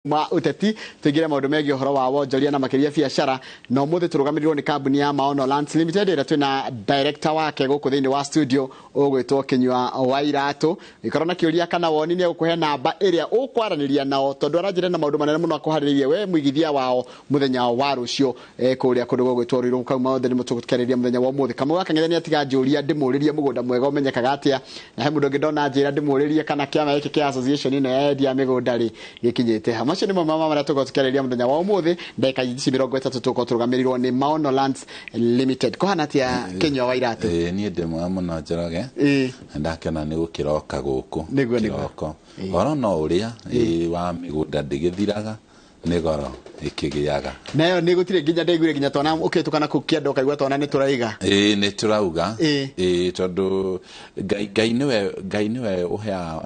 ma uteti tuigire maundu megie uhoro wa wonjoria na makiria biashara no muthi turugamirirwo ni kambuni ya Maono Lands Limited ira twina director wake guku thiini wa studio ugwitwo Kinyua wa Iratu ikorona kiuria kana woni ni gukuhe namba iria ukwaraniria nao tondu aranjire na maundu manene muno akuharirie we muigithia wao muthenya wa rucio kuria kundu gugwitwo Ruiru kauma othe ni mutugutkariria muthenya wa muthi kama wakangethania atiga njuria ndimuririe mugunda mwega umenyekaga atia na he mundu ngidona njira ndimuririe kana kiama iki kia association ino ya endia migunda ri gikinyite macio nimo mama mara tugotukereria muthenya wa umuthi ndeka ici 30 tuko turugamirirwo ni Maono Lands Limited kohana tia Kinyua wa Iratu ni ndimwe muno njoroge ndakena ni gukiroka guku kiroko oro no uria wa migunda ndigithiraga ni goro ikigiaga nayo ni gutire nginya ndaiguire nginya tona ukitukana kukienda ukaigwa tona ni turaiga ni turauga tondu ngai niwe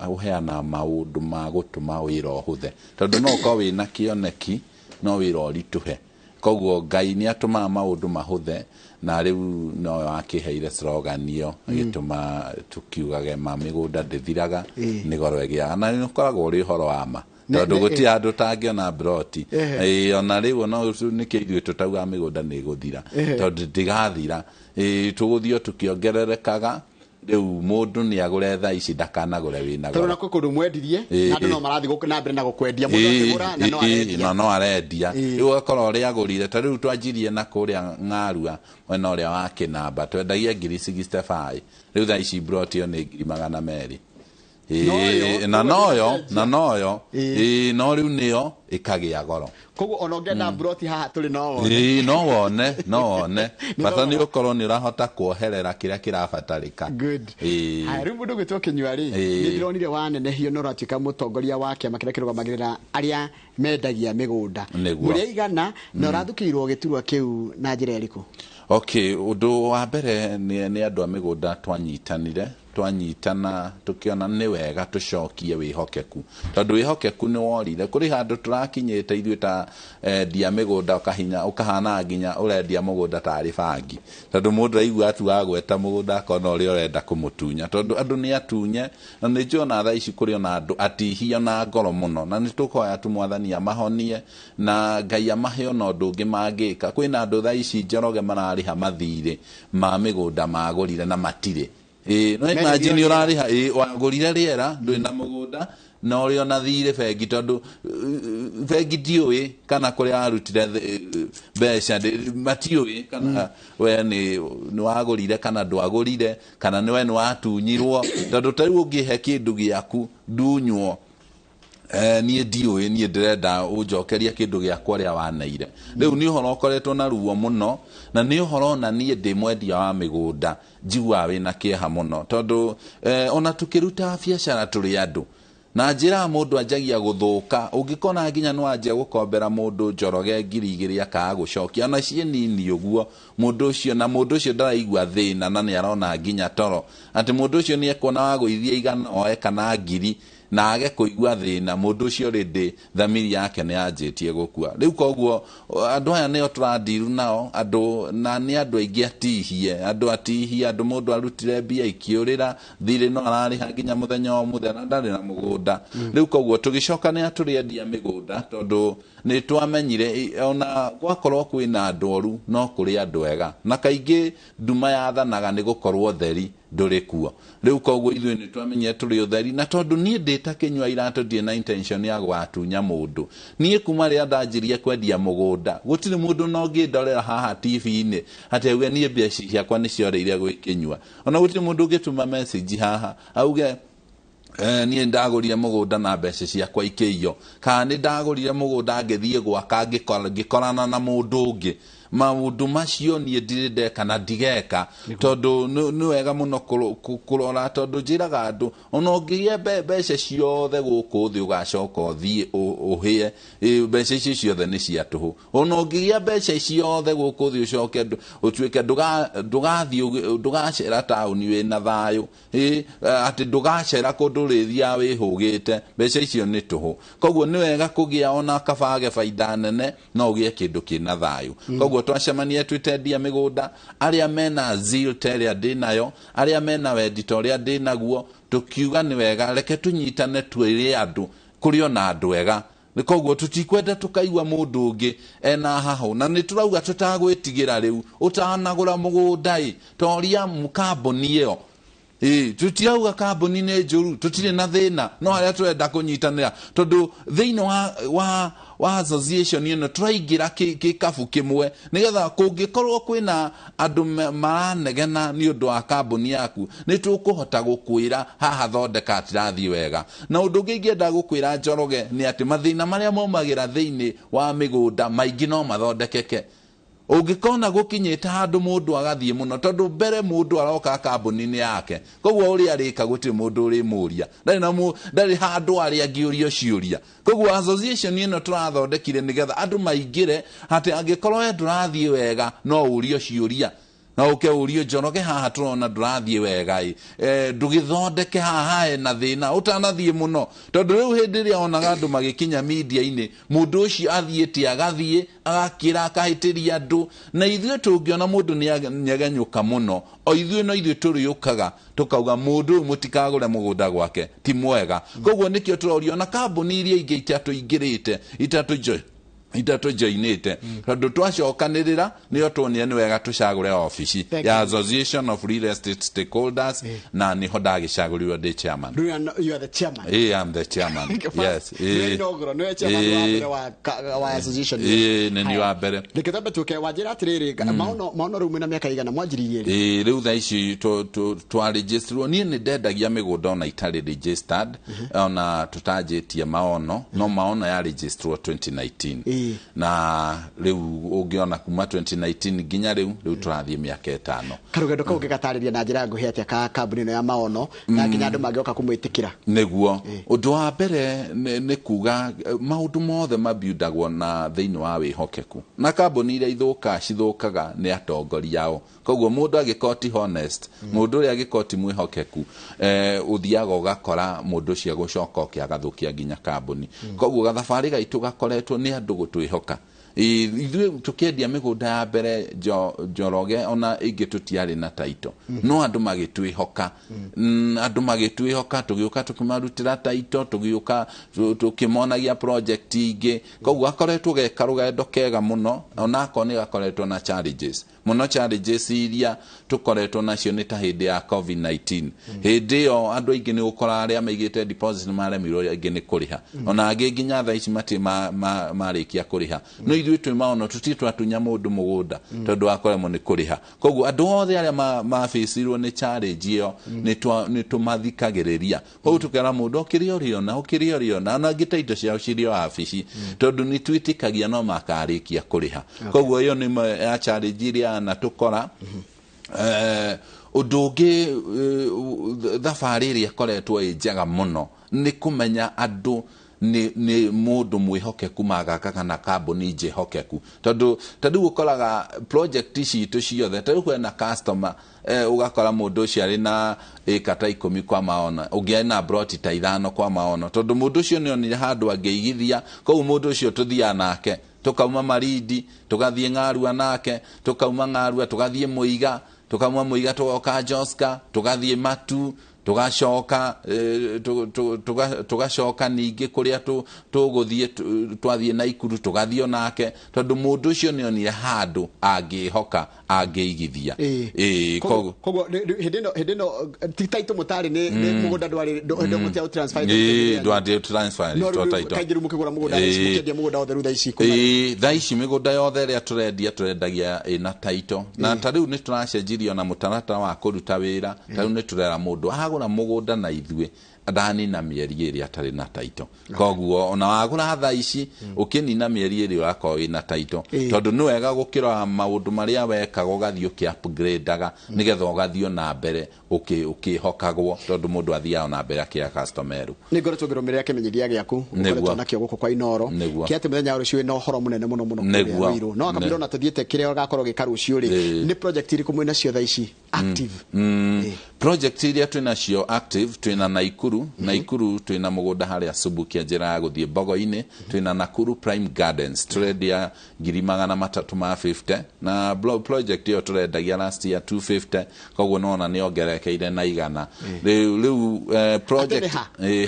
uheana maundu ma gutuma wira uhuthe tondu no ko wina kioneki no wira urituhe koguo ngai ni atuma maundu mahuthe na riu no akiheire slogan iyo agituma tukiugage ma migunda ndithiraga ni goro egiaga na ni koragwo uri horo wa ma tondu guti andu tangiona broti ona riu no niki ithuĩ tutauga migunda ni guthira tondu ndigathira tuguthio tukiongererekaga riu mundu ni agure tha ici ndakanagure wina tondu nako kundu mwendirie na andu no marathi gukuna mbere na gukwendia mundu akigura na no arendia no arendia riu akoro ri agurire ta riu twanjirie na kuria ng'arua wena uria wa Kinamba twendagia 65 riu tha ici broti yo ni 200 na noyo no riu niyo ikagia goro koguo ono ngenda broti haha tuli no wone bata ni ukorwo ni urahota kuoherera kiria kirabatarika good riu mundu gwitwo Kinyua ri ni ndironire wanenehio no ratika mutongoria wake makiria kirugamagirira aria mendagia migunda muri igana no rathukirwo giturwa kiu na njira iriku okay undu wa mbere ni andu a migunda twanyitana tukiona ni wega tucokie wihokeku tondu wihokeku ni worire kuri handu turakinyite ithuĩ ta dia migunda ukahana nginya urendia mugunda tari bangi tondu mundu aigua atu agweta mugunda akona uri urenda kumutunya tondu andu ni atunye na ni njona tha ici kuri ona andu atihia na ngoro muno na ni tukoya tu mwathani amahonie na ngai amahe ona undu ungi mangika kwina andu tha ici njoroge marariha mathire ma migunda magurire na matire no imagine urariha wagurire riera ndui na mugunda no ri ona thire bengi tondu bengi dioi kana kuri arutire besha matioi kana we ni wagurire kana ndwagurire kana ni we ni watunyirwo tondu tari ungihe kindu giaku ndunywo nie dioi nie ndirenda ujokeria kindu giakwa ria waneire riu ni uhoro ukoretwo na ruo muno na ni uhoro na nie ndi mwendia wa migunda njigua wina kieha muno tondu ona tukiruta biashara turi andu na njira mundu anjagia guthuka ungikona nginya no anjia gukombera mundu njoroge 2,000 akaga gucokia na cie nini uguo mundu ucio ndaraigua thina na ni arona nginya toro ati mundu ucio ni ekona wa guithia igana oe kana 1,000 na age kuigua thina mundu ucio rindi thamiri yake ni anjitie gukua riu koguo andu aya nio turandiru nao andu na ni andu aingi atihie andu mundu arutire mbia ikiurira thire no arariha nginya muthenya wa muthenya ndari na mugunda riu koguo tugicoka ni aturiendia migunda tondu ni twamenyire ona gwakorwo kwina andu oru no kuri andu ega na kaingi nduma yathanaga ni gukorwo theri nduri kuo riu koguo ithuĩ ni twamenye turi utheri na tondu nie ndita Kinyua Iratu ndie na intention ya gwatunya mundu nie kuma ria ndanjirie kwendia mugunda gutire mundu no ngindorera haha TV-ini ateuge nie biaci ciakwa ni cioreire gwi Kinyua ona gutire mundu ngituma message haha auge nie ndagurire mugunda na mbeca ciakwa ikĩiyo kana ni ndagurire mugunda ngithie gwaka ngikorana na mundu ungi maundu macio nie ndirinde kana ndigeka tondu ni wega muno kurora tondu njiraga andu ona ungigie mbeca ciothe guku thi ugacoka uthie uhie mbeca icio ciothe ni cia tuhu ona ungigie mbeca ciothe guku thi ucoke utuike ndugacera tauni wina thayu ati ndugacera kundu rithia wihugite mbeca icio ni tuhu koguo ni wega kugia ona kabage faida nene no ugie kindu kina thayu koguo twacemania twitendia migunda aria mena zeal teria ndinayo aria mena weditoria ndinaguo tukiuga ni wega reke tunyitane twire andu kuri ona andu ega nä koguo tå tikwenda tå kaigua må ndå å ngä ena haho na nä tå rauga tå tagwä tigä ra rä u å tanagå ra må gå nda toria kamboni ä yo tå tirauga kamboni nä njå ru tå tirä na thä na no harä a tå renda kå nyitanä ra tondå thä inä wa association ä no tå raingä ra kä kabu kä mwe nä getha kå ngä korwo kwä na andå maranegena nä å ndå wa kamboni yaku nä tå kå hota gå kwä ra haha thondeka atirathiä wega na å ndå å ngä ingĩenda gå kwä ra Njoroge nä atä mathä na marä a maumagä ra thä inä wa Mĩgũnda maingä no mathondekeke ũngĩkona gũkinyĩte handũ mũndũ agathiĩ mũno tondũ mbere mũndũ aroka kambuni-inĩ yake koguo ũrĩa arĩka gũtirĩ mũndũ ũrĩmũria ndarĩ handũ arĩa angĩũrio ciũria koguo association ĩno tũrathondekire nĩgetha andũ maingĩre atĩ angĩkorwo we ndũrathiĩ wega no ũrio ciũria na ũkeurio Njoroge haha tũrona ndũrathiĩ wega ndũgĩthondeke haha hena thĩna ũtanathiĩ mũno tondũ rĩu hĩndĩ ĩrĩa onaga andũ magĩkinya media-inĩ mũndũ ũcio athiĩte agathiĩ agakĩra akahĩtĩria andũ na ithuĩ tũngĩona mũndũ nĩagenyũka mũno o ithuĩ no ithuĩ tũrĩũkaga tũkauga mũndũ ũyũ mũtikagũre mũgũnda gwake ti mwega koguo nĩkĩo tũrorio na kambuni iria ingĩ itatũingĩrĩte itatũjoinĩte tondũ twacokanĩrĩra nĩo tuonire nĩ wega tũcagũre ofici ya Association of Real Estate Stakeholders na niho ndagĩcagũrirwo ndĩ chairman. You are the chairman. I'm the chairman. Yes. Nĩ chairman wa association. Nĩ ni wa mbere. Ndĩkĩtambe tũke wanjĩra atĩrĩrĩ maono rĩu na mĩaka igana mwanjĩrĩirie rĩ. Rĩu thaa ici twaregistrwo niĩ nĩ ndendagia mĩgũnda ona itarĩ registered ona tũtanjĩtie maono no maono ya registrwo 2019 na riu ungiona kuma 2019 nginya riu turathiĩ mĩaka 5 karugendo kau gĩgatarĩria na njĩra nguhĩ atĩa ka kambuni ya maono na nginya andũ mangĩoka kũmwĩtĩkĩra nĩguo ũndũ wa mbere nĩ kuga maũndũ mothe mabiundagwo na thĩinĩ wa wĩhokeku na kambuni iria cithũkaga nĩ atongoria ao koguo mũndũ agĩkoti honest mũndũ ũrĩa agĩkoti mwĩhokeku ũthiaga ũgakora mũndũ ũcio gũcoka ũkĩagathũkia nginya kambuni koguo gathabarĩ gaitũ gakoretwo nĩ andũ twĩhoka ithuĩ tũkĩendia mĩgũnda ya mbere Njoroge ona ingĩ tũtiarĩ na taito no andũ magĩtwĩhoka tũgĩũka tũkĩmarutĩra taito tũgĩũka tũkĩmonagia project ingĩ koguo akoretwo geka rũgendo kega mũno onako nĩ gakoretwo na challenges mũno challenges iria tũkoretwo nacio nĩ ta hĩndĩ ya COVID-19 hĩndĩ ĩyo andũ aingĩ nĩ gũkora arĩa maigĩte deposit maremirwo aingĩ nĩ kũrĩha ona angĩ nginya thaa ici marĩkia kũrĩha no ithuĩ twĩ maono tũtitwatunya mũndũ mũgũnda tondũ akoremwo nĩ kũrĩha koguo andũ othe arĩa mabĩcirwo nĩ challenge ĩyo nĩ tũmathikagĩrĩria koguo tũkera mũndũ ũkĩrĩ ũrĩona ona angĩ taito ciao cirĩ o wabici tondũ nĩ twĩtĩkagia no makarĩkia kũrĩha koguo ĩyo nĩ ya challenge iria na tũkora ũndũ ũngĩ thabarĩ ĩrĩa ĩkoretwo ĩ njega mũno nĩ kũmenya andũ nĩ mũndũ mwĩhokeku magakaga na kambuni njĩhokeku tondũ rĩu ũkoraga project citũ ciothe ta rĩu kwĩna customer ugakora mũndũ ũcio arĩ na ĩka ta 10 kwa maono ũngĩ na broti ta 5 kwa maono tondũ mũndũ ũcio nĩonire handũ angĩigithia koguo mũndũ ũcio tũthiaga nake tukauma Marindi tugathiĩ Ng'arua nake tukauma Ng'arua tugathiĩ Mũiga tukauma Mũiga tugoka Joska tugathiĩ Matu tugacoka ningĩ kũrĩa tũgũthiĩ twathiĩ Naikuru tugathiĩ nake tondũ mũndũ ũcio nĩonire handũ angĩhoka angĩigithia koguo hĩndĩ ĩno ti taito mũtarĩ nĩ mũgũnda ndwarĩ transfer kaingĩ mũkĩgũra mũgũnda mũkĩendia mũgũnda wothe rĩu thaa ici mĩgũnda yothe ĩrĩa tũrendagia ĩna taito na ta rĩu nĩ tũracenjirio na mũtaratara wa kũruta wĩra ta rĩu nĩ tũrera mũndũ agũra mũgũnda na ithuĩ ndanina mĩeri ĩrĩ atarĩ na taito koguo ona wagũra thaa ici ũkĩnina mĩeri ĩrĩ ũrakorwo wĩna taito tondũ nĩ wega gũkĩrora maũndũ marĩa wekaga ũgathiĩ ũkĩ-upgrade-aga nĩgetha ũgathiĩ na mbere ũkĩhokagwo tondũ mũndũ athiaga na mbere akĩra customer nĩ ngoretwo ngĩrũmĩrĩra kĩmenyithia gĩaku ũkoretwo nakĩo gũkũ kwa iNooro kĩatĩ mũthenya rũciũ wĩna ũhoro mũnene mũno no akamwĩra ona tũthiĩte kĩrĩa ũgakorwo gĩka rũciũ rĩ nĩ project irĩkũ mwĩna cio thaa ici active project iria twina cio active twina Naikuru twina mugunda haria Subukia njira ya guthie Bogo-ini twina Nakuru Prime Gardens turendia 350 na project iyo turendagia last year 250 koguo nona ni ongerekeire na igana riu project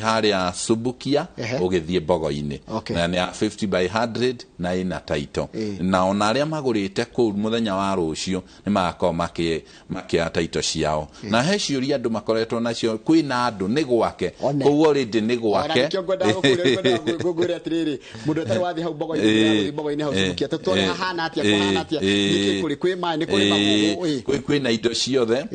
haria Subukia ugithie Bogo-ini na ni 50 by 100 na ina title na ona aria magurite ku muthenya wa rucio ni magako makia title ciao na he ciuria andu makoretwo nacio kwina andu ni gwake koguo rindi ni gwake ngugure atiriri mundu atari wathi hau Bogo-ini hau Subukia tutore hahana atia niki kuri kwi mai ni kuri magugu kwina indo ciothe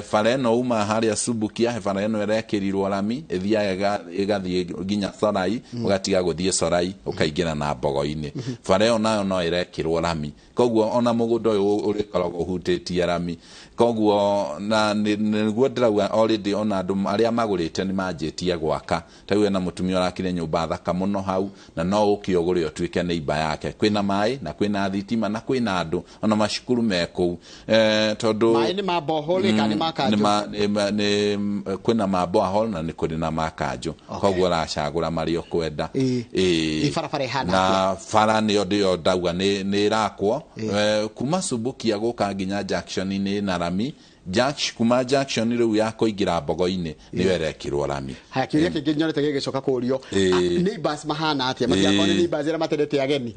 fareno uma haria Subukia fareno erekirirwo rami ithia igathie ginya Sorai ugatiga guthie Sorai ukaingira na Bogo-ini fareno nayo no irekirwo rami koguo ona mugunda uyu urikoragwo hutitie rami koguo na niguo ndirauga already ona andu aria magurite ni manjitie gwaka tawe na mutumia arakire nyumba thaka muno hau na no ukiogure otwike neighbor yake kwina mai na kwina thitima na kwina andu ona mashukuru meku tondu mai ni mabohole kana makajo ni kwina mabohole na ni kuri na makajo koguo racagura mario kwenda farafare hana na fara ni odio ndauga ni rakwo kuma Subukia guka nginya junction-ini na rami kuma junction riu ya kuingira Bogo-ini ni werekirwo rami haya kiria kingi nyorete gigicoka kurio neighbors mahana atia matiako ni neighbors era matendete ageni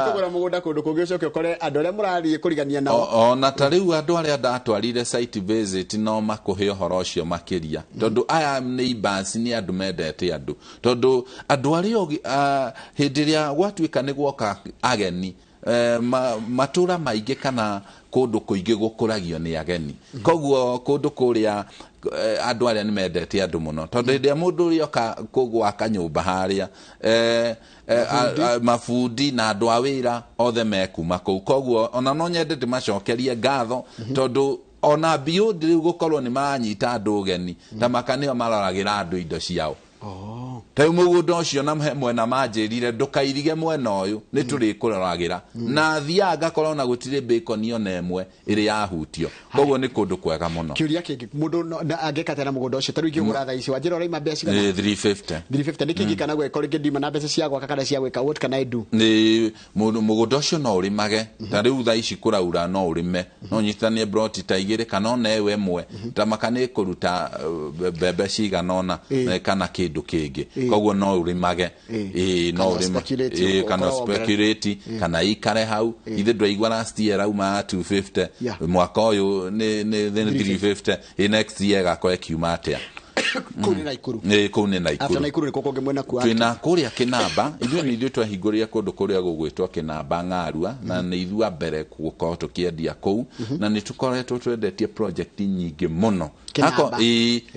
kugura mugunda kundu kungicoke ukore andu aria murari kurigania nao ona tariu andu aria ndatwarire site visit no makuhe uhoro ucio makiria tondu aya neighbors ni andu mendete andu tondu andu aria hindiria gwatuika ni gwoka ageni matura maingi kana kundu kuingi gukuragio ni ageni koguo kundu kuria andu aria ni mendete andu muno tondu ndia mundu uri oka kugwaka nyumba haria mafundi na andu a wira othe mekuma kuu koguo ona no nyendete macokerie ngatho tondu ona biundi riu gukorwo ni manyita andu ugeni ta makanio maroragira andu indo ciao tayo mugunda ucio na mwena manjirire ndukairige mwena uyu ni turi kuroragira na thianga korona gutire bacon yo nemwe iri yahutio koguo ni kundu kwega muno kiuria kingi mundu angekatana mugunda ucio taru ingigura tha ici wanjira ora ima mbeca 350 ni kingi kana gweka ringi ndima na mbeca cia gwaka kana cia gweka what can I do ni mugunda ucio no urimage tariu tha ici kuraura no urime no nyitanie broti ta igire kana ona ewe mwe ta makane kuruta bebe ciganona kana kindu kingi koguo no urimage no urimage kana speculate kana ikare hau ithe ndwaigwa last year auma 250 mwaka uyu ni 350 next year gakore kiuma atia kuni Naikuru kuni Naikuru after Naikuru ni kuko ngemwena ku twina kuria Kinamba ithuĩ ni ithuĩ twahingũria kundu kuria gugwitwo Kinamba Ng'arua na ni ithua mbere gukorwo tukiendia kuu na ni tukoretwo twendetie project nyingi muno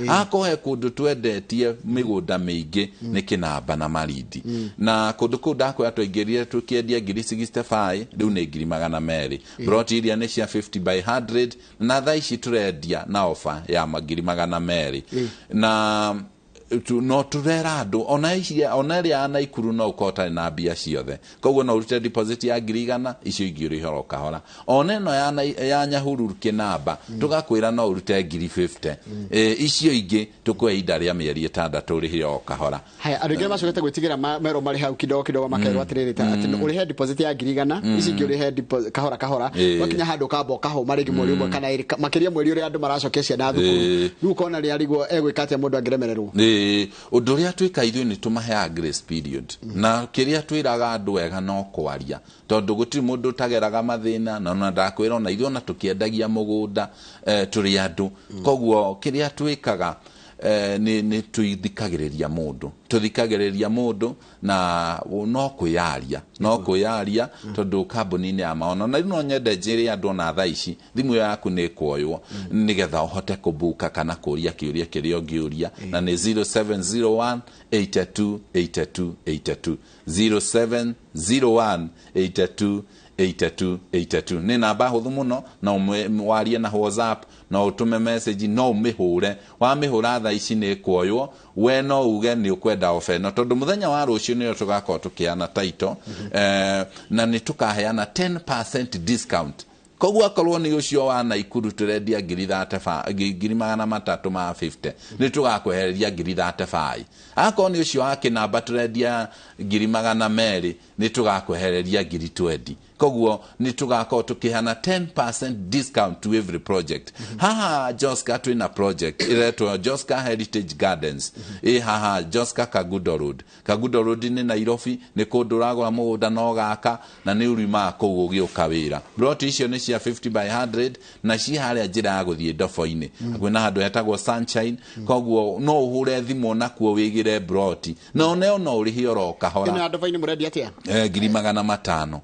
ako he kundu twendetie migunda mingi ni Kinamba na Marindi na kundu kuu ndakwa twaingĩrire tukiendia 65 riu ni 200 broti iria ni cia 50 by 100 na thaa ici turendia na offer ya 200 na no turera andu ona ria Naikuru no ukota na mbia ciothe koguo no urute deposit ya 100 icio ingi uri horo kahora ona no ya Nyahururu Kinamba tugakwira no urute 50 icio ingi tukwe inda ria mieri 6 uri hiro kahora haya arigema macogete gwitigira mero mari hau kidogo makerwa atiriri ati uri he deposit ya 100 icio ingi uri he kahora wakinya handu kabo kaho marigi mweri umwe kana makeria mweri uri andu maracokia ciana thukuru riu kona ri arigwo egwikate mundu angiremererwo undu ria twika ithuĩ ni tumahe grace period na kiria twiraga andu wega no kwaria tondu gutiri mundu tageraga mathina na ona ndakwira ona ithuĩ ona tukiendagia mugunda turi andu koguo kiria twikaga ni tuithikagiriria mundu na no kuyaria tondu kambuni-ini ya maono na no nyende njiri andu na thaa ici thimu yaku ni kuoywo nigetha uhote kubuka kana kuria kiuria kiria ungiuria na ni 0701 82 82 82 0701 82 82 ni namba huthu muno na warie na WhatsApp na utume message no mihure wa mihura tha ici ni kuoywo we no uge ni ukwenda ofeno tondu muthenya wa rucio ni tugakorwo tukiana title na ni tukaheana 10% discount koguo akorwo ni ucio wa Naikuru turendia 350 ni tugakwehereria 35 akorwo ni ucio wa Kinamba turendia 200 ni tugakwehereria 20 koguo ni tugakorwo tukihana 10% discount to every project haha Joska twina project iretwo Joska Heritage Gardens haha Joska Kagudo Road ni Nairobi ni kundu uragura mugunda no gaka na ni urima kũu ũgĩũka wĩra plot icio ni cia 50 by 100 na ci harĩa njĩra ya gũthiĩ Ndobo-inĩ kwĩna handũ hetagwo Sunshine koguo no ũhure thimũ nakuo wĩgĩre plot no ũrĩhe oro kahora ĩno Ndobo-inĩ mũrendia atĩa 500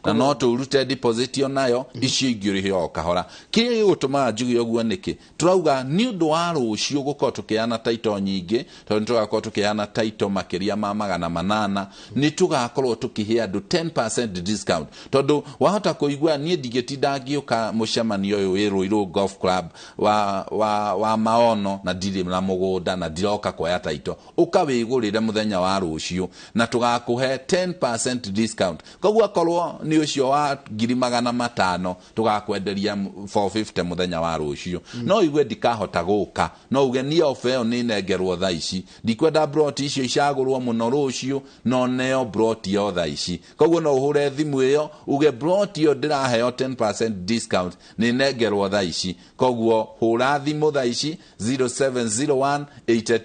na no tũrute deposit onayo icio ingĩ ũrĩhe o kahora kĩrĩa gĩgũtũma njuge ũguo nĩkĩ turauga nĩ ũndũ wa rũciũ gũkorwo tũkĩheana title nyingĩ tondũ tũgakorwo tũkĩheana title makĩria ma 800 ni tugakorwo tũkĩhe andũ 10% discount tondu wahota kuigua nie ndigetinda ngiuka mucemanio uyu wi Ruiru Golf Club wa maono na ndiri na mugunda na ndiroka kuoya title ukawigurire muthenya wa rucio na tugakuhe 10% discount koguo akorwo ni ucio wa 500 tugakwenderia 450 muthenya wa rucio no igwe ndikahota guka no uge ni ofeo ni nengerwo tha ici ndikwenda brot icio icagurwo muno rucio no neo brot yo tha ici koguo no uhure thimu iyo uge brot yo ndiraheo 10% discount ni nengerwo tha ici koguo hura thimu tha ici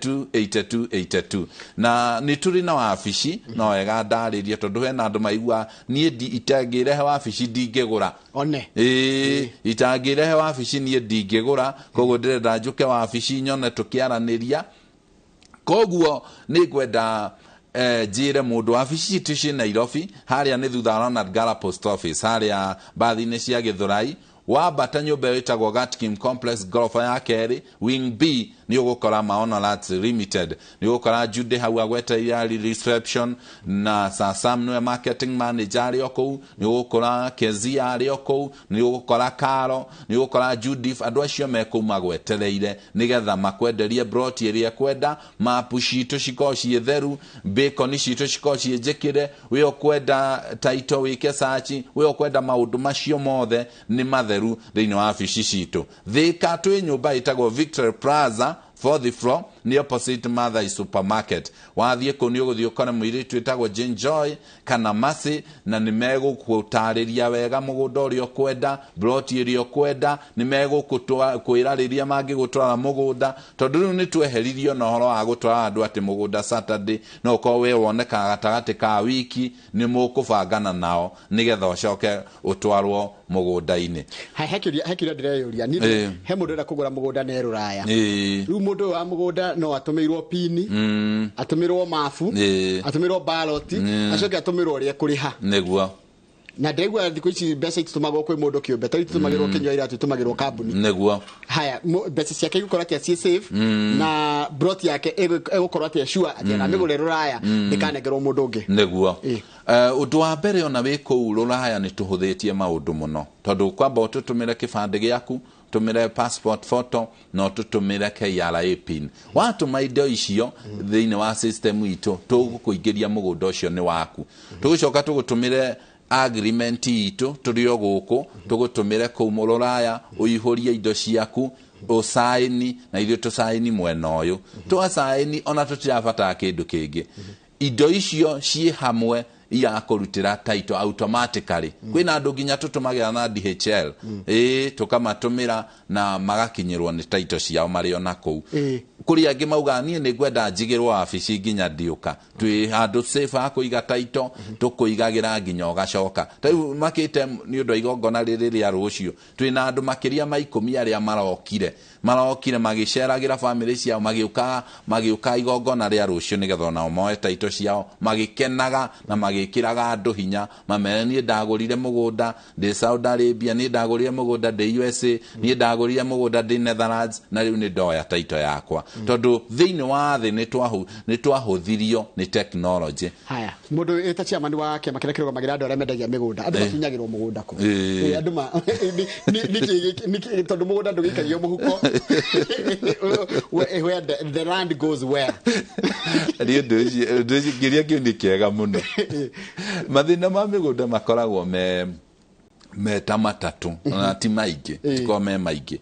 0701828282 na ni turi na wabici no wega ndaririe tondu hena andu maigua nie itangirehe wabici ndingigura one itangirehe wabici nie ndingigura koguo ndirenda njuke wabici nyone tukiaraniria koguo ni gwenda jire mundu wabici tishi Nairobi haria ni thutha Ronald Gala Post Office haria bathi-inĩ cia Githurai wambata nyũmba ĩtagwo Gatkin Complex gorofa ya kerĩ wing B ni ugukora Maono Lats Limited ni ugukora Jude hau agweteria reception na Sam no marketing manager ari okou ni ugukora Kezia ari okou ni ugukora Karo ni ugukora Judith andu acio mekuma gwetereire nigetha makwenderie broti iria kwenda mapu citu cikoci theru bacon citu cikoci njekire we okwenda title wike search we okwenda maundu macio mothe ni matheru thiini wa afici citu thika twi nyumba itagwo Victory Plaza 4th floor ni opposite Mother Supermarket wathie ko ni uguthio kone mwiri twitagwo Jane Joy kana Masi na ni megukutariria wega mugunda uri okwenda broti iri okwenda ni megukutwira mangi gutwara mugunda tondu riu ni tweheririo na horo wa gutwara andu ati mugunda Saturday no ko we woneka gatagati ka wiki ni mukubangana nao nigetha ucoke utwarwo mugunda-ini hekiria ndireyuria ni he mundu enda kugura mugunda ne Ruraya riu mundu wa mugunda no atumirwo pini atumirwo mafu atumirwo ballot acoke atumirwo ria kuriha neguo na ndegwa thikũ ici mbeca itumagwo kwĩ mũndũ kĩũmbe tari tumagĩrwo Kenya ira tumagĩrwo kambuni neguo haya mbeca ciake igũkorwo atĩa ci safe na brot yake igũkorwo atĩa sure atĩ na mĩgũre Ruraya ndikanengerwo mũndũ ũngĩ neguo undu wa mbere ona wĩ kũu Ruraya nĩ tũhũthĩtie maũndũ mũno tondu kwamba ũtũtũmĩre kĩbandĩ gĩaku tumire passport photo no tutumire KRA pin watuma indo icio thiini wa system itu tugukuingiria mugunda ucio ni waku tugucoka tugutumire agreement itu turio guku tugutumire ku Ruraya uihuria indo ciaku usaini na ithuĩ tusaini mwena uyu twasaini ona tutirabata kindu kingi indo icio ci hamwe ya kurutira title automatically kwina andu nginya tutumagira na DHL tukamatumira na magakinyirwo ni title ciao mario na kou kuri angi mauga nie ni gwenda njigirwo wabici nginya ndiuka twi handu safe akuiga title tukuigagira nginya ugacoka riu makite ni undu igongona riri ria rucio twina andu makiria ma 10 aria marokire magiceragira family ciao magiuka igongona ria rucio nigetha nao moe title ciao magikenaga na magikiraga andu hinya mamere ni ndagurire mugunda ndi Saudi Arabia ni ndagurire mugunda ndi USA ni ndagurire mugunda ndi Netherlands na riu ni ndoya title yakwa tondu thiini wa thi ni twahuthirio ni technology haya mundu eta chairman wa kiama kiria kirugamagirira andu aria mendagia migunda andu matunyagirwo mugunda ku andu ni tondu mugunda ndugikario muhuko where the land goes where rio nduci kiria kiundi kiega muno mathina ma migunda makoragwo meta matatu na ti maingĩ tiko me maingĩ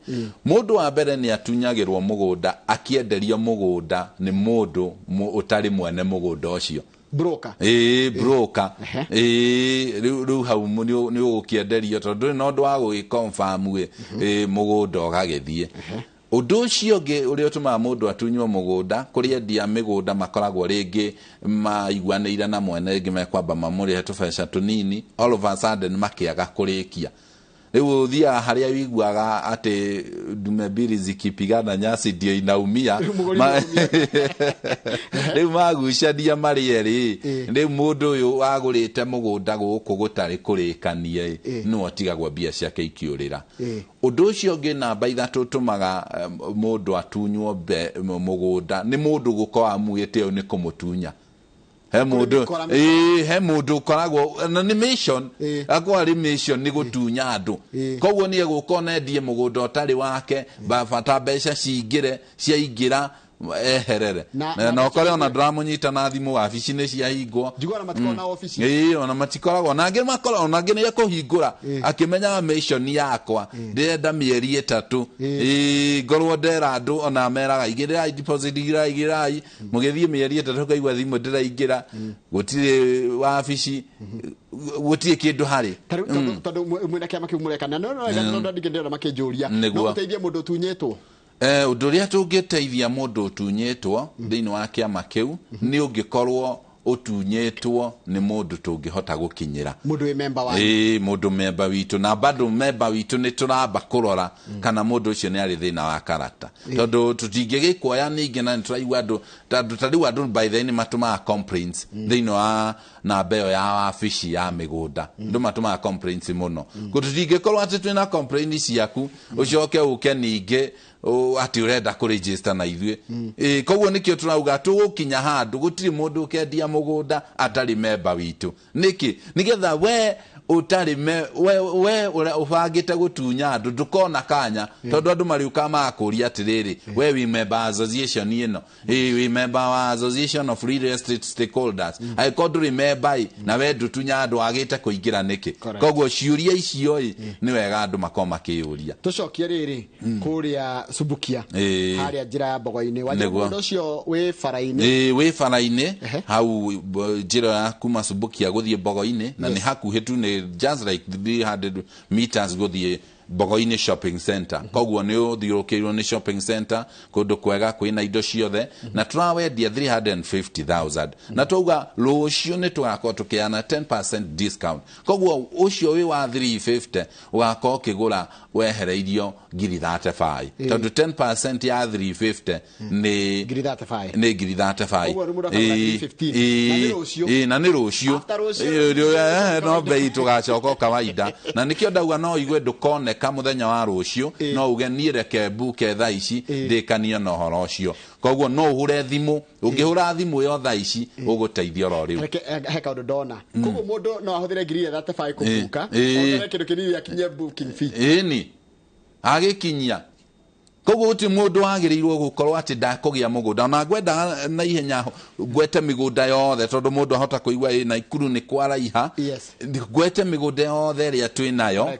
mũndũ wa mbere nĩ atunyagĩrwo mũgũnda akĩenderio mũgũnda nĩ mũndũ ũtarĩ mwene mũgũnda ũcio broker broker rĩu hau nĩ ũgũkĩenderio tondũ no ũndũ wa gũgĩconfirm mũgũnda ũgagĩthiĩ ũndũ ũcio ũngĩ ũrĩa ũtũmaga mũndũ atunywo mũgũnda kũrĩ endia mĩgũnda makoragwo rĩngĩ maiguanĩire na mwene rĩngĩ mekwamba mamũrĩhe tũbeca tũnini all of a sudden makĩaga kũrĩkia rĩu ũthiaga harĩa wiguaga atĩ ndume mbili zikipigana nyasi ndio inaumia rĩu magucania marĩ erĩ rĩu mũndũ ũyũ wagũrĩte mũgũnda gũkũ gũtarĩ kũrĩkania no atigagwo mbia ciake ikĩũrĩra ũndũ ũcio ũngĩ namba ithatũ ũtũmaga mũndũ atunywo mũgũnda nĩ mũndũ gũkorwo amugĩte ũyũ nĩ kũmũtunya he mũndũ ũkoragwo na nĩ mission akwari mission nĩ gũtunya andũ koguo niĩ gũkorwo nendie mũgũnda ũtarĩ wake bata mbeca cingĩre ciaingĩra eherere na ukore ona ndramũnyita na thimũ wabici-inĩ ciahingwo njiguana matikoro na ofici ona matikoragwo nangĩ makoragwo ona ngĩ nĩ kũhingũra akĩmenyaga mission yakwa ndĩrenda mĩeri 3 ngorwo ndera andũ ona meraga igĩrai deposit igĩrai mũgĩthiĩ mĩeri 3 kaigua thimũ ndĩraingĩra gũtirĩ wabici gũtirĩ kĩndũ harĩ tondũ mwĩna kĩama kĩu mũrekana no ndĩngĩndĩra makĩnjũria no gũteithia mũndũ ũtunyĩtwo ũndũ ũrĩa tũngĩteithia mũndũ ũtunyĩtwo thĩinĩ wa kĩama kĩu nĩ ũngĩkorwo ũtunyĩtwo nĩ mũndũ tũngĩhota gũkinyĩra mũndũ wĩ member wa mũndũ member witũ na bado member witũ nĩ tũramba kũrora kana mũndũ ũcio nĩ arĩ thĩna wa karata tondũ tũtingĩgĩkuoya ningĩ na nĩtũraigua andũ tondũ andũ by the way nĩ matũmaga complaints thĩinĩ wa namba ĩyo ya wabici ya mĩgũnda andũ matũmaga complaints mũno tũtingĩkorwo atĩ twĩna complaints ciaku ũcoke ũke ningĩ ati urenda kũregister na ithuĩ koguo nĩkĩo tũrauga tũgũkinya handũ gũtirĩ mũndũ ũkendia mũgũnda atarĩ member witũ nĩkĩ nĩgetha we utari we ubangite gutunya andu ndukona kanya tondu andu mariuka makũria atiriri we wi member association ino wi member wa association of real estate stakeholders I could remember na we ndutunya andu agite kuingira niki koguo ciuria icio ni wega andu makoma makĩuria tucokie riri kuria Subukia haria njira ya Mbogo-ini wajibu ucio wi faraini wi faraini hau njira ya kuma Subukia guthie Mbogo-ini na ni hakuhi tu ni just like 300 meters guthie Mbogo-ini shopping center koguo ni uthiũrũkĩirwo ni shopping center kundu kwega kwina indo ciothe na turawendia 350,000 na twauga rũciũ ni tugakorwo tukiana 10% discount koguo ucio wi wa 350 ugakorwo ukigura wehereirio ngiri 35 tondu 10% ya 350 ni ngiri 35 ni ngiri 35 koguo rumura kama 350 na ni rũciũ no bei tugacoka kawaida na nikio ndauga no igwe ndukone ka muthenya wa rũciũ no uge niĩ reke mbuke thaa ici ndĩkanie na ũhoro ũcio koguo no ũhure thimũ ũngĩhũra thimũ yo thaa ici ũgũteithio ro rĩu heka ũndũ ndona koguo mũndũ no ahũthĩre ngiri 35 kũbuka onere kĩndũ kĩnini akinye booking fee ni agĩkinyia koguo ti mũndũ wagĩrĩirwo gũkorwo atĩ ndakũgĩa mũgũnda ona ngwenda na ihenya ngwete mĩgũnda yothe tondũ mũndũ ahota kũigua na Ikuru nĩ kwaraiha ngwete mĩgũnda yothe ĩrĩa twĩnayo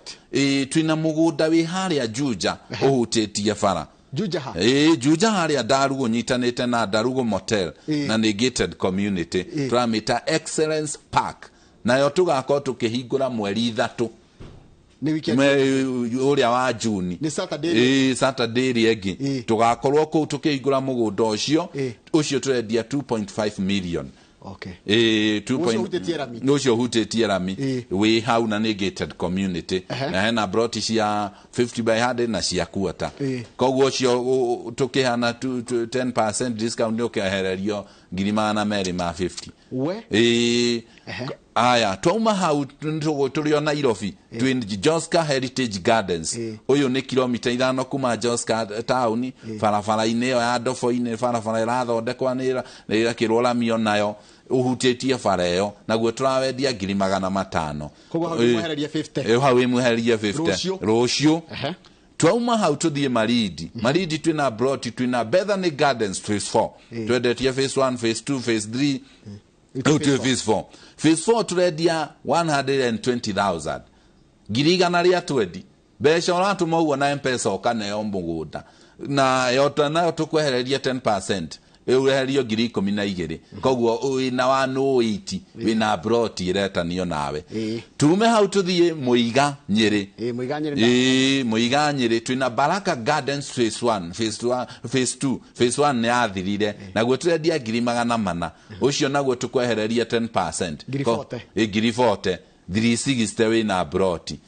twĩna mũgũnda wĩ harĩa Juja ũhutĩtie bara Juja harĩa Ndarugu nyitanĩte na Ndarugu Motel na nĩ gated community turamĩta Excellence Park nayo tũgakorwo tũkĩhingũra mweri 3 ni weekend uria wa June ni Saturday Saturday rĩngĩ tugakorwo kũu tukĩhingũra mũgũnda ũcio turendia 2.5 million okay 2 ucio hutĩtie rami we hau na nĩ gated community na hena broti cia 50 by 100 na cia quarter koguo ucio tukihana 10% discount ũkehererio ngiri 250 we aya twauma hau tũrĩo Nairobi twin Joska Heritage Gardens uyu ni kilomita 5 kuma Joska town barabara-inĩ ĩyo ya Ndobo-inĩ barabara ĩrathondekwa nĩ ĩrakĩrwo lamio nayo uhutĩtie bara ĩyo naguo tũrawendia ngiri 500 koguo hau mwehereria 50 hau mwehereria 50 rũciũ twauma hau tuthie Maridi twina broti twina Bethany Gardens phase 4 twendetie phase 1 phase 2 phase 3 phase 4 turendia 120,000 girigana ria 20 besha uratuma uguo na mpesa ukaneo mugunda na yota nayo tukwehereria 10% eureherio 12,000 koguo wina wa no 80 wina broti iretanio nawe tume hau tuthie muiga nyiri muiga nyiri twina Baraka Gardens phase 1 phase 1 ni athirire naguo turendia 400 ucio naguo tukwehereria 10% ngiri 40 360 wina broti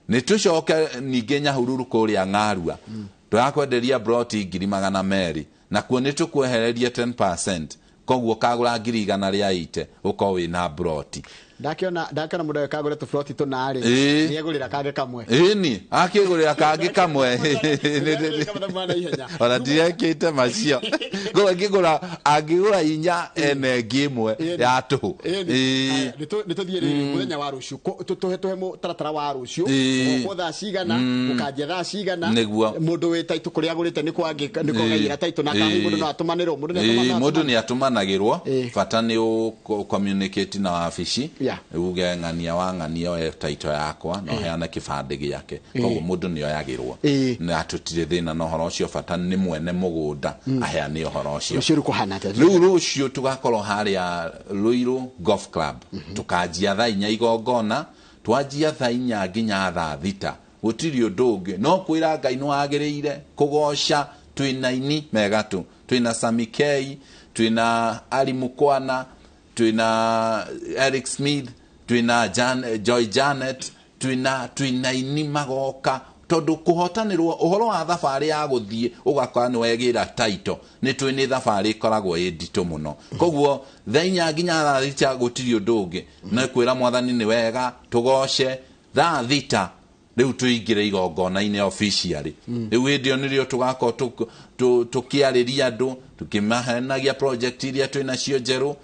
ni tucoke ninge Nyahururu kuria Ng'arua twakwenderia broti 200 na kuo ni tukwehereria 10% koguo kagura 180 uko wina broti ndakiona mundu kagure tu broti tunari ni egurira kage kamwe ni akigurira kage kamwe ona direkete macio go agigura inya ene ngimwe ya tu ni tuthie muthenya wa rucio tuhe taratara wa rucio ukotha cigana ukanjia tha cigana mundu wita itu kuria agurite ni kugaira taito na kahi mundu no atumanirwo mundu ni atumanagirwo bata ni communicate na wabici uge ng'ania wa ng'ania taito yakwa no heana kibande giake koguo mundu ni oyagirwo na tutire thina no horo cio bata ni mwene mugunda aheane horo cio ucio kuhana ta rucio tugakorwo haria Ruiru Golf Club tukajia tha inya igongona twajia tha inya nginya tha thita gutiri undu no kwira Ngai no agiriire kugoca twina ini megatu twina Samikei twina Ali Mukwana twina Eric Smith twina Joy Janet twina ini magoka tondu kuhotanirwo uhoro wa thabari ya guthie ugakora ni wegira taito ni twini thabari koragwo edito muno koguo thainya nginya thita gutiri undugi na kwira mwathani ni wega tugoce tha thita riu tuingire igongona-ini officially riu indio nirio tugako tukiariria andu tukimahenagia project iria twina cio njeru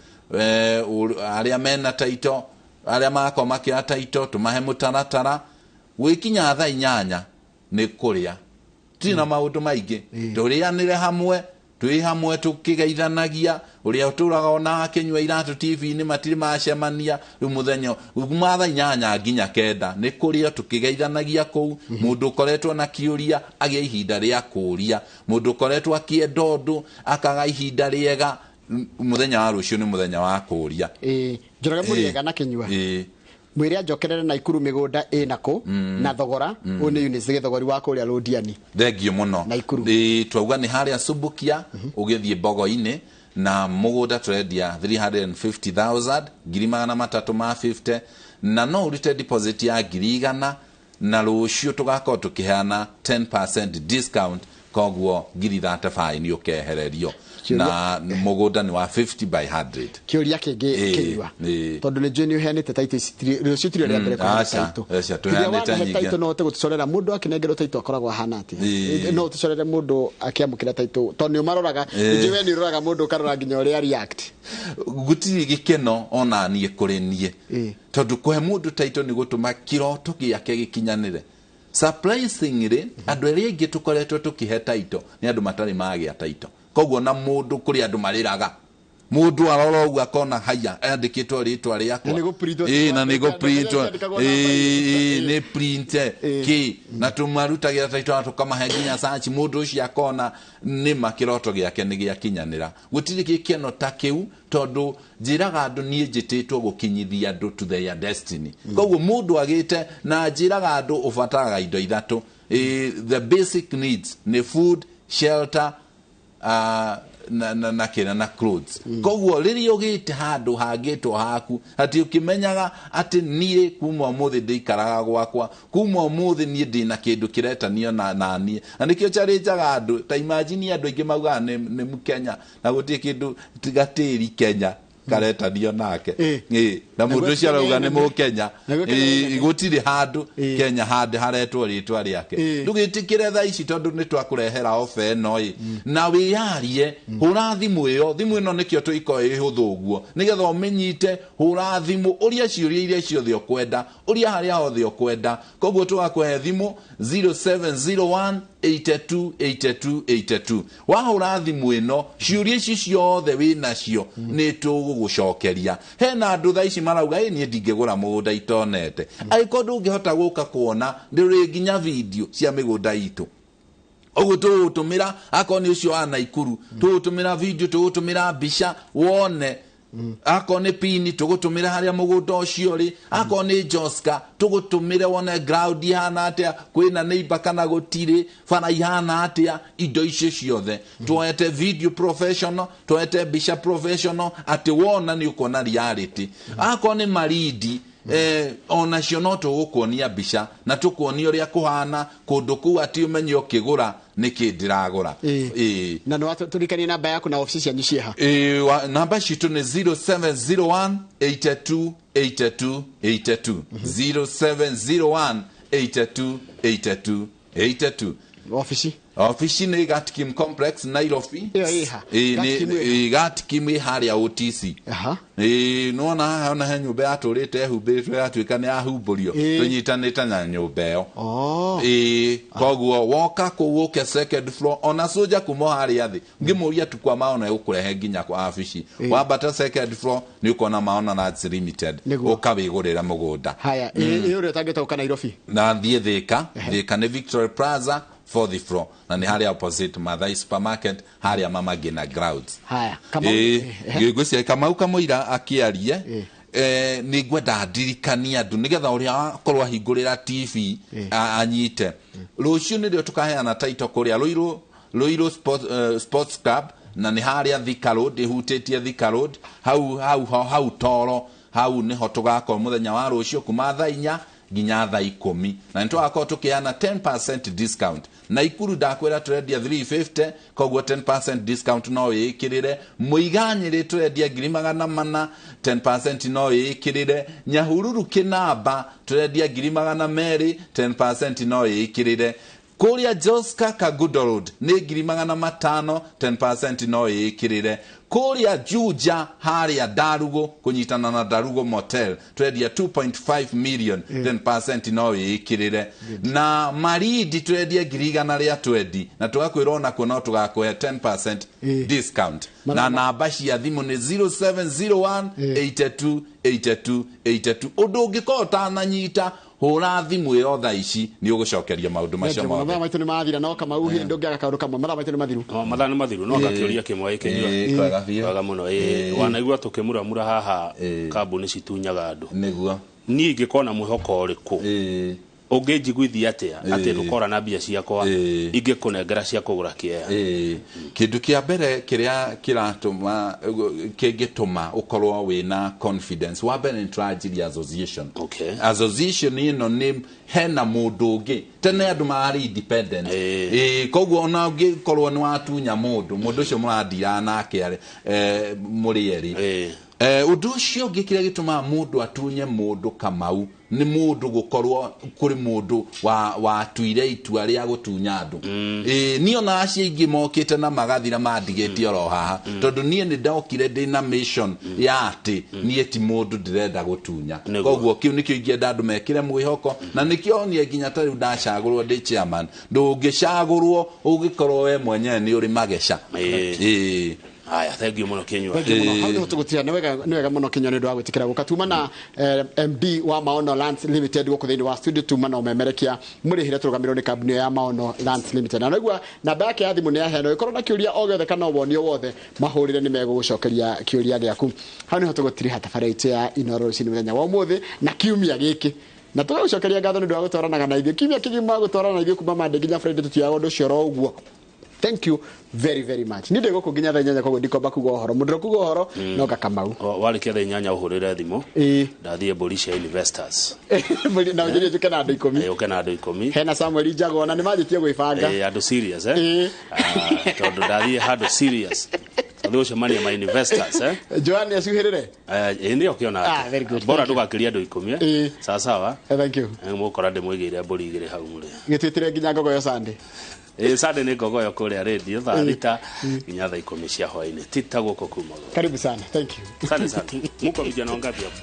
aria mena taito aria mako makia taito tumahe mutaratara wikinya tha inyanya ni kuria tina maundu maingi turianire hamwe twi hamwe tukigeithanagia uria uturaga ona akinywa iratu TV ni matiri macemania muthenya kuma tha inyanya nginya kenda ni kuria tukigeithanagia kou mundu koretwo na kiuria agia ihinda ria kuria mundu koretwo akienda undu akaga ihinda riega muthenya wa rucio ni muthenya wa kuria njoroge muriega na kinywa mwiri ajokerere na Ikuru Mĩgũnda inako na thogora une unise thogori wa kuria Rodiani thengio muno twauga ni haria Subukia ugithie Bogo-ini na Mũgũnda twendia 350,000 350 na no urite deposit ya 100 na rucio tugakorwo tukiheana 10% discount koguo 35 ni ukehererio na Mũgũnda ni wa 50 by 100 kiuria kingi kinywa tondu ni jeni uheanite taito rucio tiri ria mbere kwa taito tuheanite nyingi taito no te gutucorera mundu akinengero taito akoragwo hanati no tucorere mundu akiamukira taito tondu ni maroraga njiwe ni roraga mundu karora nginya uria react gutiri gikeno ona nie kuri nie tondu kuhe mundu taito ni gutuma kiroto giake gikinyanire surprisingly andu eria ingi tukoretwo tukihe taito ni andu matari magia taito koguo na mundu kuri andu mariraga mundu arora uga kona haya andikitwo ritwa riakwa na nigo print ni print ki na tumarutagira taito na tukamahe nginya sachi mundu ucio akona ni makiroto giake ni giakinyanira gutiri gikeno ta kiu tondu njiraga andu nie njititwo gukinyithia andu to their destiny koguo mundu agite na njiraga andu ubataraga indo ithatu the basic needs ni food shelter na clothes koguo riri ugite handu hangitwo haku ati ukimenyaga ati nie kuma umuthi ndikaraga gwakwa kuma umuthi nie ndina kindu kiretanio na nie anikio charijaga andu ta imagine andu ingi mauga ni Mukenya na gutie kindu tigatiri Kenya karetanio nake na mundu cio arauga ni Mukenya gutiri handu Kenya handi haretwo ritwa riake ndugitikire tha ici tondu ni twakurehera ofe no na wiyarie hura thimu ino nikio tuiko ihuthu guo nigetha umenyite hura thimu uria ciuria iria ciothe ukwenda uria haria hothe ukwenda koguo tugakwehe thimu 0701 82 wahura thimu ino ciuria ici ciothe wina cio ni tugu tũgũgũcokeria. Hena andũ thaa ici marauga niĩ ndingĩgũra mũgũnda itonete. Angĩkorwo ndũngĩhota gũka kuona ndĩrĩ nginya video cia mĩgũnda itũ. Oguo tũgũtũmĩra akorwo nĩ ũcio wa Naikuru, tũgũtũmĩra video, tũgũtũmĩra mbica wone. Akorwo nĩ pini tũgũtũmĩra harĩa mũgũnda ũcio rĩ, akorwo nĩ Joska tũgũtũmĩre wone ground ihana atĩa, kwĩna neighbor kana gũtirĩ, bara ihana atĩa, indo icio ciothe. Tuoete video professional, tuoete mbica professional, atĩ wona nĩ ũkuona reality. Akorwo nĩ Marindi, onacio no tũgũkuonia mbica na tũkuonia ũrĩa kũhana kũndũ kũu atĩ ũmenye ũkĩgũra nĩkĩ ndĩragũra. Na no tũrikanie namba yaku na ofici cianyu ciĩha? Namba citũ nĩ 0701 82 82 82 0701 82 82 82. Ofici nĩ Gatkim Complex Nairobi. Gatkim harĩa OTC. Nona hana he nyũmba yatũrĩte humbĩrĩtwo yatuĩka nĩ yahumbũrio, tũnyitanĩte na nyũmba ĩyo. Koguo woka kũu ũke second floor, ona soja kuma harĩa thĩ ngĩmũria tukwa maona ũkũrehe nginya kwa ofici. Wambata second floor nĩ ũkona Maona Lands Limited, ũkawĩgũrĩra mũgũnda. Haya, ũrĩa ũtangĩtoka Nairobi na thiĩ Thĩka nĩ Victoria Plaza 4th floor, na ni haria opposite Mathai supermarket haria Mama Gina grounds. Haya, ngwĩciria Kamau kamũira akĩarie nĩ ngwenda ndirikania andũ nĩgetha ũrĩa akorwo ahingũrĩra TV anyite. Rũciũ nĩrĩo tũkaheana title kũrĩa Ruiru Sports Club, na nĩ haria Thika Road, ihutĩtie Thika Road, hau toro, hau nĩho tũgakorwo mũthenya wa rũciũ kuma thaa 4 nginya thaa 10, na nĩtũgakorwo tũkĩheana 10% discount. Naikuru ndakwĩra tũrendia 350, koguo 10% discount no ĩkĩrĩre. Mũiganyĩrĩ tũrendia 400, 10% no ĩkĩrĩre. Nyahururu Kinamba tũrendia 200, 10% no ĩkĩrĩre. Kũrĩa Joska Kagudo Road nĩ 500, 10% no ĩkĩrĩre. Kũrĩa Juja harĩa Darugo kũnyitana na Darugo Motel tũrendia 2.5 million, 10% no ĩkĩrĩre. Na Marindi tũrendia 120, na tũgakwĩra ona kuo no tũgakũhe 10% discount. Na namba cia thimũ nĩ 0701 82 82 82. Ũndũ ũngĩkorwo ũtananyita hũra thimũ ĩyo thaa ici nĩ ũgũcokeria maũndũ macio mothe. Mathaa maitũ nĩ mathira, no Kamau hĩndĩ ũngĩaga kaũndũ kamwe, mathaa maitũ nĩ mathiru. Mathaa nĩ mathiru, no gakĩũria kĩmwe kĩnyua wega mũno. Wanaigua tũkĩmuramura haha kambuni citunyaga andũ. Nĩguo niĩ ingĩkorwo na mwĩhoko ũrĩkũ ũngĩnjiguithia atĩa atĩ ndũkora na mbia ciakwa ingĩkũnengera cia kũgũra kĩeya? Kĩndũ kĩa mbere kĩrĩa kĩratũma kĩngĩtũma ũkorwo wĩna confidence, wa mbere nĩ tũranjiria association. Association ĩno nĩ hena mũndũ ũngĩ, tene andũ marĩ independent. Koguo ona ũngĩkorwo nĩ watunya mũndũ ũcio mũrandia nake mũrĩ erĩ. Ũndũ ũcio ũngĩ kĩrĩa gĩtũmaga mũndũ atunye mũndũ Kamau nĩ mũndũ gũkorwo kũrĩ mũndũ watuire itua rĩa gũtunya andũ. Niĩ ona acio ingĩ mokĩte na magathira mandigĩtie oro haha, tondũ niĩ nĩ ndokire ndĩna mission ya atĩ niĩ ti mũndũ ndĩrenda gũtunya. Koguo kĩu nĩkĩo ingĩenda andũ mekĩre mwĩhoko, na nĩkĩo niĩ nginya ta rĩu ndacagũrwo ndĩ chairman. Ndũngĩcagũrwo ũgĩkorwo we mwenyewe nĩ ũrĩ mageca. Haya, thank you mũno Kinyua. Hau nĩ tũgũtira nĩ wega mũno Kinyua nĩ ũndũ wa gwĩtĩkĩra gũka. Tuma na MD wa Maono Lands Limited gũkũ thĩinĩ wa studio, tuma na ũmemerekia mũrĩhĩre tũrũgamĩrĩrwo nĩ kambuni ya Maono Lands Limited. Na naigua namba yake ya thimũ nĩ yaheanwo, ĩkorwo na kĩũria o gĩothe kana wonio wothe mahũrĩre nĩ megũgũcokeria kĩũria gĩaku. Hau nĩho tũgũtiriha tabarĩte ya iNooro rũciinĩ mũthenya wa ũmũthĩ na kiumia gĩkĩ, na tũgũcokeria ngatho nĩ ũndũ wa gũtwaranaga na ithuĩ kiumia kĩgima gũtwarana na ithuĩ kuma Monday nginya Friday, tũtiaga ũndũ ũcio ro ũguo. Thank you very very much. Ninde gũkũ nginya thaa 8 koguo ndikomba kuga ũhoro, mũndũ kuga ũhoro no Kamau. Warĩkia thaa 8 ũhũrĩre thimũ ndathiĩ mbũri cia investors na ũnjĩrie njũke na andũ 10. Ũke na andũ 10. Hena Samuel Njago na nĩ manjĩtie gwĩbanga. Andũ serious tondũ ndathiĩ handũ serious. Those money my investors Joanne acuhĩrĩre ndio kiona very good. Bora ndũgakĩria andũ 10 sawa sawa. Thank you. Mũkora ndĩmũigĩire mbũri igĩrĩ hau mũrĩ gĩtwĩtire nginya ngogo yo Sunday. Sunday nĩ ngogo yo kũrĩa radio thaa 6 nginya thaa 10 cia hwaĩ-inĩ tita gũkũ kuma. Karibu sana. Thank you. Asante sana. Muko vijana wangapi hapo?